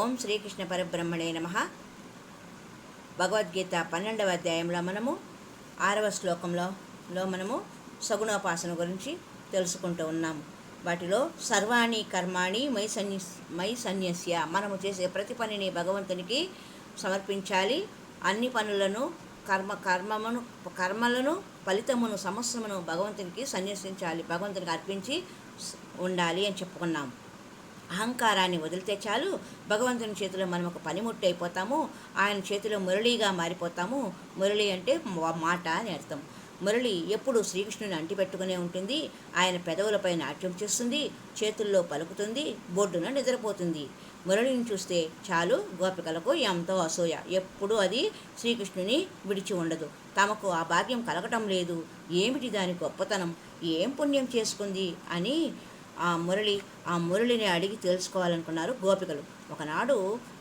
ఓం శ్రీకృష్ణ పరబ్రహ్మణే నమః. భగవద్గీత 12వ అధ్యాయంలో మనము 6వ శ్లోకంలో మనము సగుణోపాసన గురించి తెలుసుకుంటూ ఉన్నాము. వాటిలో సర్వాణి కర్మాణి మై సన్యస్య, మనము చేసే ప్రతి పనిని భగవంతునికి సమర్పించాలి. అన్ని పనులను కర్మలను ఫలితమును సమస్యమును భగవంతునికి సన్యసించాలి, భగవంతునికి అర్పించి ఉండాలి అని చెప్పుకున్నాము. అహంకారాన్ని వదిలితే చాలు, భగవంతుని చేతిలో మనం ఒక పనిముట్టు అయిపోతాము. ఆయన చేతిలో మురళిగా మారిపోతాము. మురళి అంటే మాట అని అర్థం. మురళి ఎప్పుడు శ్రీకృష్ణుని అంటిపెట్టుకునే ఉంటుంది. ఆయన పెదవులపై నాట్యం చేస్తుంది, చేతుల్లో పలుకుతుంది, బొడ్డున నిద్రపోతుంది. మురళిని చూస్తే చాలు గోపికలకు ఎంతో అసూయ. ఎప్పుడూ అది శ్రీకృష్ణుని విడిచి ఉండదు. తమకు ఆ భాగ్యం కలగటం లేదు, ఏమిటి దాని గొప్పతనం, ఏం పుణ్యం చేసుకుంది అని ఆ మురళిని అడిగి తెలుసుకోవాలనుకున్నారు గోపికలు. ఒకనాడు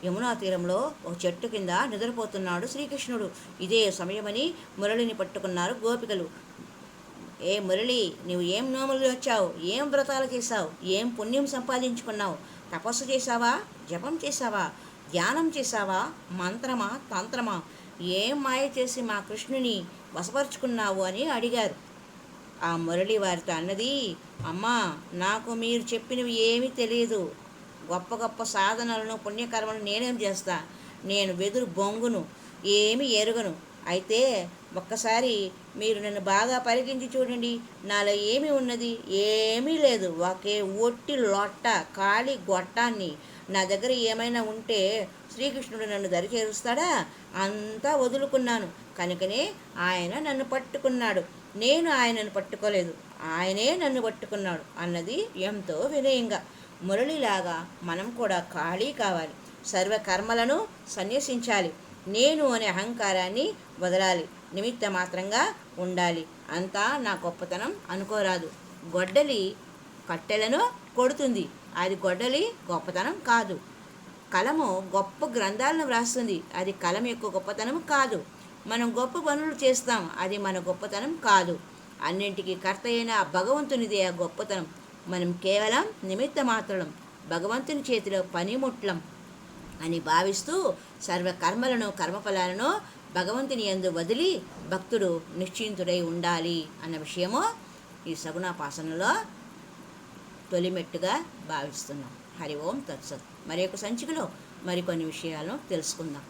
యమునా తీరంలో ఒక చెట్టు కింద నిద్రపోతున్నాడు శ్రీకృష్ణుడు. ఇదే సమయమని మురళిని పట్టుకున్నారు గోపికలు. ఏ మురళి, నువ్వు ఏం నోములు వచ్చావు, ఏం వ్రతాలు చేశావు, ఏం పుణ్యం సంపాదించుకున్నావు, తపస్సు చేశావా, జపం చేశావా, ధ్యానం చేశావా, మంత్రమా తంత్రమా, ఏం మాయ చేసి మా కృష్ణుని వశపరుచుకున్నావు అని అడిగారు. ఆ మురళి వారితో అన్నది, అమ్మా, నాకు మీరు చెప్పినవి ఏమీ తెలియదు. గొప్ప గొప్ప సాధనలను పుణ్యకర్మలను నేనేం చేస్తా, నేను వెదురు బొంగును, ఏమి ఎరుగను. అయితే ఒక్కసారి మీరు నన్ను బాగా పరికించి చూడండి, నాలో ఏమి ఉన్నది, ఏమీ లేదు, ఒకే ఒట్టి లొట్ట ఖాళీ గొట్టాన్ని. నా దగ్గర ఏమైనా ఉంటే శ్రీకృష్ణుడు నన్ను దరిచేరుస్తాడా? అంతా వదులుకున్నాను కనుకనే ఆయన నన్ను పట్టుకున్నాడు, నేను ఆయనను పట్టుకోలేదు, ఆయనే నన్ను పట్టుకున్నాడు అన్నది ఎంతో వినయంగా. మురళిలాగా మనం కూడా ఖాళీ కావాలి, సర్వకర్మలను సన్యసించాలి, నేను అనే అహంకారాన్ని వదలాలి, నిమిత్త మాత్రంగా ఉండాలి. అంతా నా గొప్పతనం అనుకోరాదు. గొడ్డలి కట్టెలను కొడుతుంది, అది గొడ్డలి గొప్పతనం కాదు. కలము గొప్ప గ్రంథాలను వ్రాస్తుంది, అది కలం యొక్క గొప్పతనం కాదు. మనం గొప్ప పనులు చేస్తాం, అది మన గొప్పతనం కాదు. అన్నింటికీ కర్త అయిన భగవంతునిదే ఆ గొప్పతనం. మనం కేవలం నిమిత్త మాత్రం, భగవంతుని చేతిలో పనిముట్లం అని భావిస్తూ సర్వకర్మలను కర్మఫలాలను భగవంతుని యందు వదిలి భక్తుడు నిశ్చింతుడై ఉండాలి అన్న విషయము ఈ సగుణోపాసనలో తొలిమెట్టుగా భావిస్తున్నాం. హరి ఓం తత్సత్. మరి యొక్క సంచికలో మరికొన్ని విషయాలను తెలుసుకుందాం.